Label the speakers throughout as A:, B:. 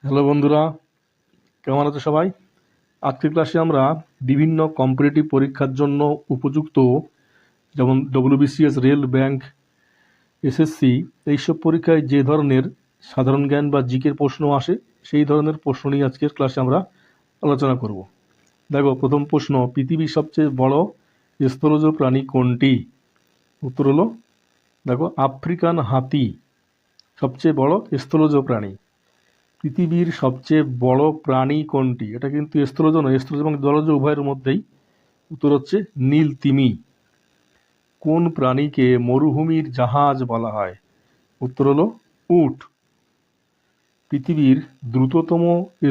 A: Hello বন্ধুরা, কেমন আছো সবাই? আজকের ক্লাসে আমরা বিভিন্ন কম্পিটিটিভ পরীক্ষার জন্য উপযুক্ত, যেমন ডব্লিউবিসিএস, রেল, ব্যাংক, এসএসসি, এইসব পরীক্ষায় যে ধরনের সাধারণ জ্ঞান বা জিকের প্রশ্ন আসে সেই ধরনের প্রশ্ন নিয়ে আজকের ক্লাসে আমরা আলোচনা করব। দেখো, প্রথম প্রশ্ন, পৃথিবীর সবচেয়ে বড় স্থলজ প্রাণী কোনটি? উত্তর হলো, দেখো, আফ্রিকান হাতি সবচেয়ে বড় স্থলজ প্রাণী। পৃথিবীর সবচেয়ে বড় প্রাণী কোনটি? এটা কিন্তু স্থলজ নয়, স্থলজ এবং জলজ উভয়ের মধ্যেই। উত্তর হচ্ছে নীল তিমি। কোন প্রাণীকে মরুভূমির জাহাজ বলা হয়? উত্তর হলো উট। পৃথিবীর দ্রুততম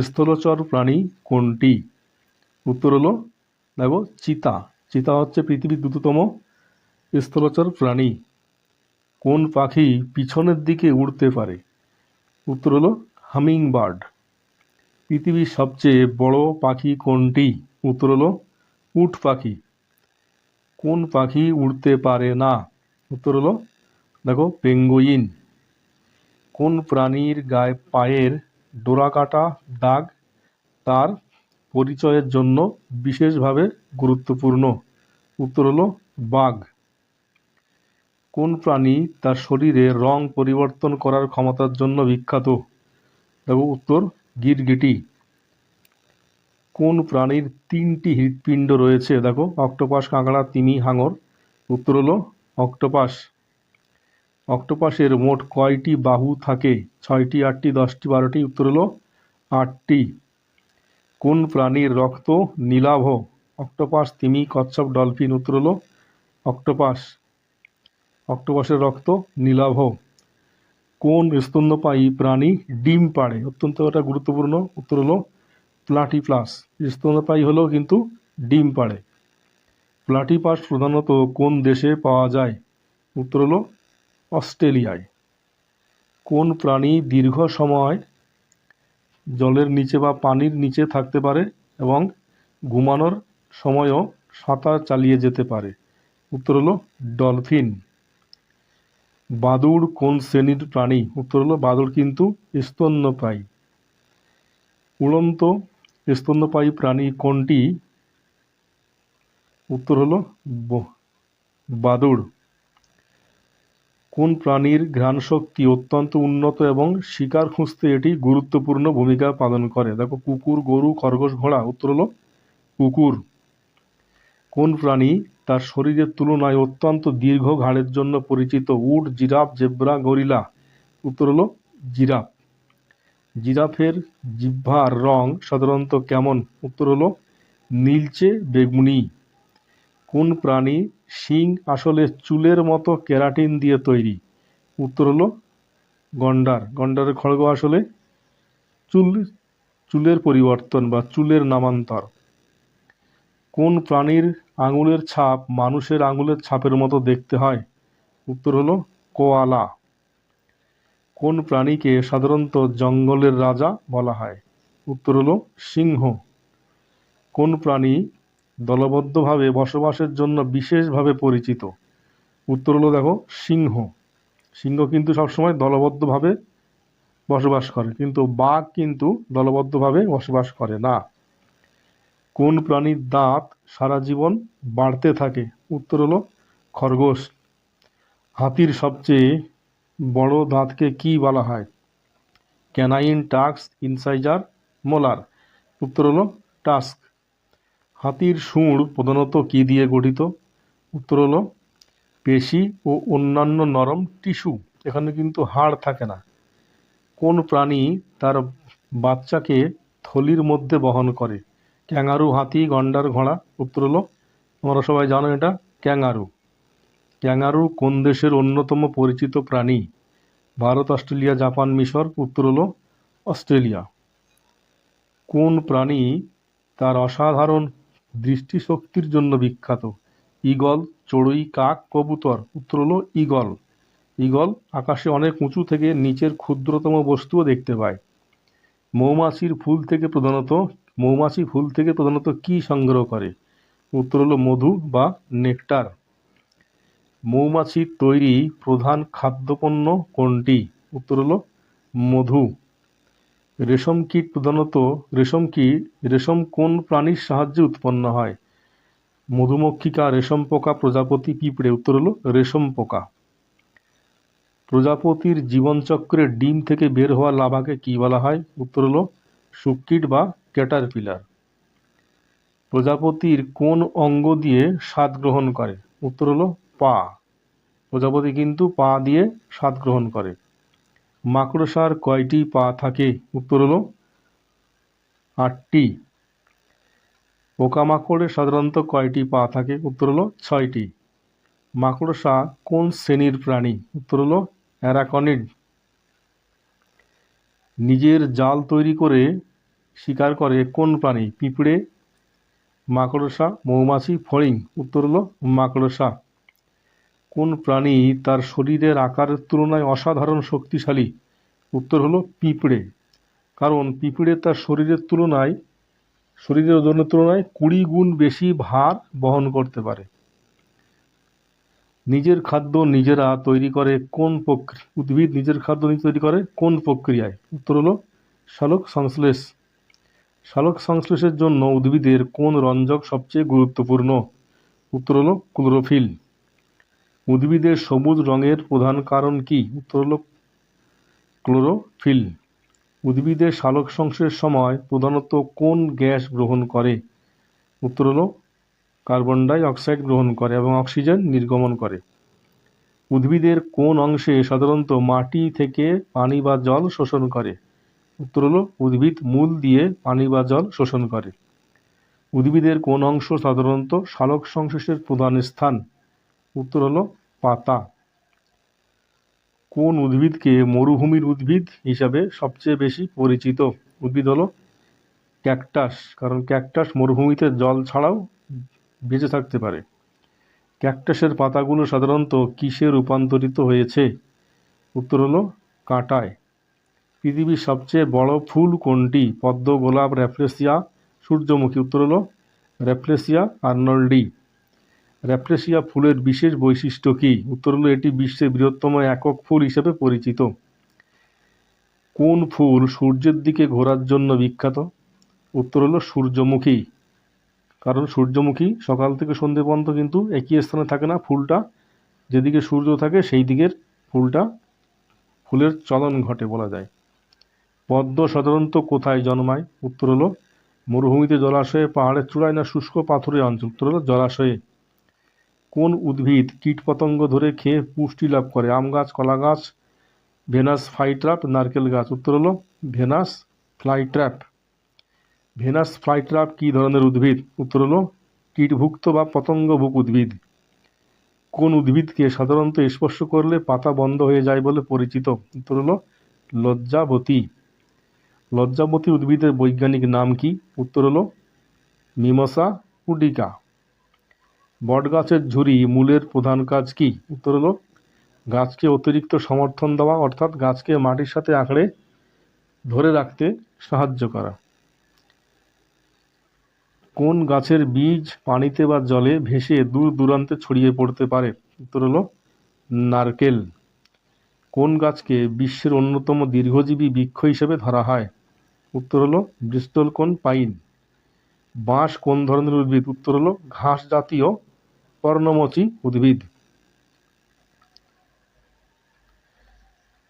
A: স্থলচর প্রাণী কোনটি? উত্তর হলো, দেখো, চিতা। চিতা হচ্ছে পৃথিবীর দ্রুততম স্থলচর প্রাণী। কোন পাখি পিছনের দিকে উড়তে পারে? উত্তর হলো হামিং বার্ড। পৃথিবীর সবচেয়ে বড় পাখি কোনটি? উত্তর হলো উট পাখি। কোন পাখি উড়তে পারে না? উত্তর হলো, দেখো, পেঙ্গুইন। কোন প্রাণীর পায়ের ডোরাকাটা দাগ তার পরিচয়ের জন্য বিশেষভাবে গুরুত্বপূর্ণ? উত্তর হলো বাঘ। কোন প্রাণী তার শরীরে রং পরিবর্তন করার ক্ষমতার জন্য বিখ্যাত? দেখো, উত্তর গিরগিটি। কোন প্রাণীর তিনটি হৃৎপিণ্ড রয়েছে? দেখো, অক্টোপাস, কাঁকড়া, তিমি, হাঙর। উত্তর হলো অক্টোপাস। অক্টোপাসের মোট কয়টি বাহু থাকে? 6টি, 8টি, 10টি, 12টি? উত্তর হলো 8টি। কোন প্রাণীর রক্ত নীলাভ? অক্টোপাস, তিমি, কচ্ছপ, ডলফিন? উত্তর হলো অক্টোপাস। অক্টোপাসের রক্ত নীলাভ। কোন স্তন্যপায়ী প্রাণী ডিম পাড়ে? অত্যন্ত একটা গুরুত্বপূর্ণ। উত্তর হলো প্লাটিপাস। স্তন্যপায়ী হলেও কিন্তু ডিম পাড়ে। প্লাটিপাস প্রধানত কোন দেশে পাওয়া যায়? উত্তর হলো অস্ট্রেলিয়ায়। কোন প্রাণী দীর্ঘ সময় জলের নিচে বা পানির নিচে থাকতে পারে এবং ঘুমানোর সময়ও সাঁতার চালিয়ে যেতে পারে? উত্তর হলো ডলফিন। বাদুড় কোন শ্রেণীর প্রাণী? উত্তর হলো বাদুড় কিন্তু স্তন্যপায়ী। উড়ন্ত স্তন্যপায়ী প্রাণী কোনটি? উত্তর হলো বাদুড়। কোন প্রাণীর ঘ্রাণশক্তি অত্যন্ত উন্নত এবং শিকার খুঁজতে এটি গুরুত্বপূর্ণ ভূমিকা পালন করে? দেখো, কুকুর, গরু, খরগোশ, ঘোড়া? উত্তর হলো কুকুর। কোন প্রাণী তার শরীরের তুলনায় অত্যন্ত দীর্ঘ ঘাড়ের জন্য পরিচিত? উট, জিরাফ, জেব্রা, গরিলা? উত্তর হলো জিরাফ। জিরাফের জিহ্বার রং সাধারণত কেমন? উত্তর হলো নীলচে বেগুনি। কোন প্রাণী শিং আসলে চুলের মতো কেরাটিন দিয়ে তৈরি? উত্তর হলো গন্ডার। গন্ডারের খড়গ আসলে চুলের পরিবর্তন বা চুলের নামান্তর। কোন প্রাণীর আঙুলের ছাপ মানুষের আঙুলের ছাপের মতো দেখতে হয়? উত্তর হলো কোয়ালা। কোন প্রাণীকে সাধারণত জঙ্গলের রাজা বলা হয়? উত্তর হলো সিংহ। কোন প্রাণী দলবদ্ধভাবে বসবাসের জন্য বিশেষভাবে পরিচিত? উত্তর হলো, দেখো, সিংহ। সিংহ কিন্তু সবসময় দলবদ্ধভাবে বসবাস করে, কিন্তু বাঘ কিন্তু দলবদ্ধভাবে বসবাস করে না। কোন প্রাণীর দাঁত সারা জীবন বাড়তে থাকে? উত্তর হলো খরগোশ। হাতির সবচেয়ে বড় দাঁতকে কি বলা হয়? Canine, task, incisor, molar? উত্তর হলো টাস্ক। হাতির শুঁড় প্রধানত কি দিয়ে গঠিত? উত্তর হলো পেশি ও অন্যান্য নরম টিস্যু। এখানে কিন্তু হাড় থাকে না। কোন প্রাণী তার বাচ্চাকে থলির মধ্যে বহন করে? ক্যাঙ্গারু, হাতি, গন্ডার, ঘোড়া? উত্তর হলো, তোমরা সবাই জানো এটা, ক্যাঙ্গারু। ক্যাঙ্গারু কোন দেশের অন্যতম পরিচিত প্রাণী? ভারত, অস্ট্রেলিয়া, জাপান, মিশর? উত্তর হলো অস্ট্রেলিয়া। কোন প্রাণী তার অসাধারণ দৃষ্টিশক্তির জন্য বিখ্যাত? ঈগল, চড়ুই, কাক, কবুতর? উত্তর হলো ঈগল। ঈগল আকাশে অনেক উঁচু থেকে নিচের ক্ষুদ্রতম বস্তুও দেখতে পায়। মৌমাছি ফুল থেকে প্রধানত কি সংগ্রহ করে? উত্তর হলো মধু বা নেকটার। মৌমাছির তৈরি প্রধান খাদ্যপণ্য কোনটি? উত্তর হলো মধু। রেশম কীট প্রধানত রেশম কোন প্রাণীর সাহায্যে উৎপন্ন হয়? মধুমক্ষিকা, রেশম পোকা, প্রজাপতি, পিঁপড়ে। উত্তর হলো রেশম পোকা। প্রজাপতির জীবনচক্রে ডিম থেকে বের হওয়া লার্ভাকে কি বলা হয়? উত্তর হলো শুককীট বা ক্যাটারপিলার। প্রজাপতির কোন অঙ্গ দিয়ে স্বাদ গ্রহণ করে? উত্তর হলো পা। প্রজাপতি কিন্তু পা দিয়ে স্বাদ গ্রহণ করে। মাকড়সার কয়টি পা থাকে? উত্তর হলো 8টি। পোকামাকড়ের সাধারণত কয়টি পা থাকে? উত্তর হলো 6টি। মাকড়সা কোন শ্রেণীর প্রাণী? উত্তর হলো অ্যারাকনিড। নিজের জাল তৈরি করে শিকার করে কোন প্রাণী? পিঁপড়ে, মাকড়সা, মৌমাছি, ফড়িং। উত্তর হলো মাকড়সা। কোন প্রাণী তার শরীরের আকারের তুলনায় অসাধারণ শক্তিশালী? উত্তর হলো পিঁপড়ে। কারণ পিঁপড়ে তার শরীরের ওজনের তুলনায় 20 গুণ বেশি ভার বহন করতে পারে। নিজের খাদ্য নিজেরা তৈরি করে কোন উদ্ভিদ নিজের খাদ্য নিজে তৈরি করে কোন প্রক্রিয়ায়? উত্তর হলো সালোক সংশ্লেষ। সালোক সংশ্লেষের জন্য উদ্ভিদের কোন রঞ্জক সবচেয়ে গুরুত্বপূর্ণ? উত্তর হলো ক্লোরোফিল। উদ্ভিদের সবুজ রঙের প্রধান কারণ কি? উত্তর হলো ক্লোরোফিল। উদ্ভিদের সালোক সংশ্লেষের সময় প্রধানত কোন গ্যাস গ্রহণ করে? উত্তর হলো কার্বন ডাই অক্সাইড গ্রহণ করে এবং অক্সিজেন নির্গমন করে। উদ্ভিদের কোন অংশে সাধারণত মাটি থেকে পানি বা জল শোষণ করে? উত্তর হলো উদ্ভিদ মূল দিয়ে পানি বা জল শোষণ করে। উদ্ভিদের কোন অংশ সাধারণত সালোক সংশ্লেষের প্রধান স্থান? উত্তর হলো পাতা। কোন উদ্ভিদকে মরুভূমির উদ্ভিদ হিসাবে সবচেয়ে বেশি পরিচিত? উদ্ভিদ হলো ক্যাকটাস। কারণ ক্যাকটাস মরুভূমিতে জল ছাড়াও বেঁচে থাকতে পারে। ক্যাকটাসের পাতাগুলো সাধারণত কিসে রূপান্তরিত হয়েছে? উত্তর হলো কাঁটায়। পৃথিবীর সবচেয়ে বড় ফুল কোনটি? পদ্ম, গোলাপ, র্যাফলেসিয়া, সূর্যমুখী। উত্তর হলো র্যাফলেসিয়া আর্নল্ডি। র্যাফলেসিয়া ফুলের বিশেষ বৈশিষ্ট্য কি? উত্তর হলো এটি বিশ্বের বৃহত্তম একক ফুল হিসেবে পরিচিত। কোন ফুল সূর্যের দিকে ঘোরার জন্য বিখ্যাত? উত্তর হলো সূর্যমুখী। কারণ সূর্যমুখী সকাল থেকে সন্ধ্যে পর্যন্ত কিন্তু একই স্থানে থাকে না, ফুলটা যেদিকে সূর্য থাকে সেই দিকের ফুলের চলন ঘটে বলা যায়। পদ্ম সাধারণত কোথায় জন্মায়? উত্তর হলো মরুভূমিতে, জলাশয়ে, পাহাড়ের চূড়ায় না শুষ্ক পাথুরে অঞ্চল? উত্তর হলো জলাশয়ে। কোন উদ্ভিদ কীটপতঙ্গ ধরে খেয়ে পুষ্টি লাভ করে? আম গাছ, কলা গাছ, ভেনাস ফ্লাইট্র্যাপ, নারকেল গাছ। উত্তর হলো ভেনাস ফ্লাইট্র্যাপ। ভেনাস ফ্লাইট্র্যাপ কী ধরনের উদ্ভিদ? উত্তর হলো কীটভুক্ত বা পতঙ্গভুক উদ্ভিদ। কোন উদ্ভিদকে সাধারণত স্পর্শ করলে পাতা বন্ধ হয়ে যায় বলে পরিচিত? উত্তর হলো লজ্জাবতী। লজ্জাবতী উদ্ভিদের বৈজ্ঞানিক নাম কি? উত্তর হলো মিমোসা পুডিকা। বটগাছের ঝুরি মূলের প্রধান কাজ কি? উত্তর হলো গাছকে অতিরিক্ত সমর্থন দেওয়া, অর্থাৎ গাছকে মাটির সাথে আঁকড়ে ধরে রাখতে সাহায্য করা। কোন গাছের বীজ পানিতে বা জলে ভেসে দূর দূরান্তে ছড়িয়ে পড়তে পারে? উত্তর হলো নারকেল। কোন গাছকে বিশ্বের অন্যতম দীর্ঘজীবী বৃক্ষ হিসেবে ধরা হয়? উত্তর হলো ব্রিস্টল কোন পাইন। বাঁশ কোন ধরনের উদ্ভিদ? উত্তর হলো ঘাস জাতীয় পর্ণমোচী উদ্ভিদ।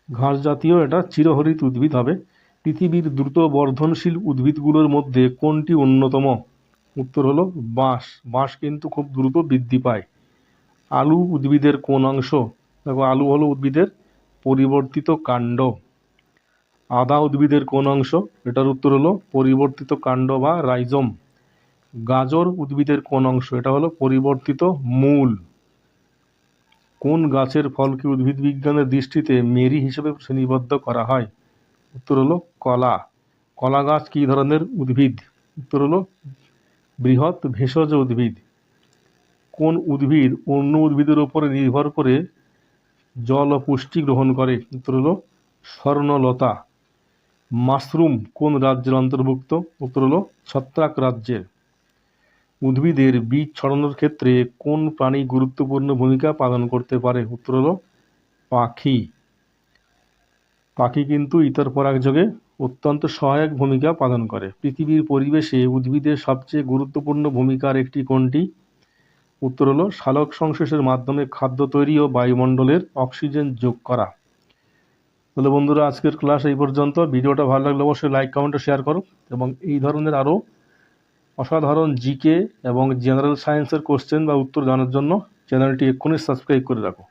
A: ঘাস জাতীয়, এটা চিরহরিত উদ্ভিদ হবে। পৃথিবীর দ্রুত বর্ধনশীল উদ্ভিদগুলোর মধ্যে কোনটি অন্যতম? উত্তর হলো বাঁশ। বাঁশ কিন্তু খুব দ্রুত বৃদ্ধি পায়। আলু উদ্ভিদের কোন অংশ? দেখো, আলু হলো উদ্ভিদের পরিবর্তিত কাণ্ড। আদা উদ্ভিদের কোন অংশ? এটার উত্তর হলো পরিবর্তিত কাণ্ড বা রাইজোম। গাজর উদ্ভিদের কোন অংশ? এটা হলো পরিবর্তিত মূল। কোন গাছের ফলকে উদ্ভিদ বিজ্ঞানের দৃষ্টিতে মেরি হিসেবে শ্রেণীবদ্ধ করা হয়? উত্তর হলো কলা। কলা গাছ কী ধরনের উদ্ভিদ? উত্তর হলো বৃহৎ ভেষজ উদ্ভিদ। কোন উদ্ভিদ অন্য উদ্ভিদের উপরে নির্ভর করে জল ও পুষ্টি গ্রহণ করে? উত্তর হলো স্বর্ণলতা। মাশরুম কোন রাজ্যের অন্তর্ভুক্ত? উত্তর হলো ছত্রাক রাজ্যের। উদ্ভিদের বীজ ছড়ানোর ক্ষেত্রে কোন প্রাণী গুরুত্বপূর্ণ ভূমিকা পালন করতে পারে? উত্তর হলো পাখি। পাখি কিন্তু ইতর পরাগযোগে অত্যন্ত সহায়ক ভূমিকা পালন করে। পৃথিবীর পরিবেশে উদ্ভিদের সবচেয়ে গুরুত্বপূর্ণ ভূমিকার একটি কোনটি? উত্তর হলো সালোকসংশ্লেষের মাধ্যমে খাদ্য তৈরি ও বায়ুমণ্ডলের অক্সিজেন যোগ করা। তাহলে বন্ধুরা, আজকের ক্লাস এই পর্যন্ত। ভিডিওটা ভালো লাগলে অবশ্যই লাইক, কমেন্ট ও শেয়ার করো এবং এই ধরনের আরও অসাধারণ জিকে এবং জেনারেল সায়েন্সের কোশ্চেন বা উত্তর জানার জন্য চ্যানেলটি এক্ষুনি সাবস্ক্রাইব করে রাখো।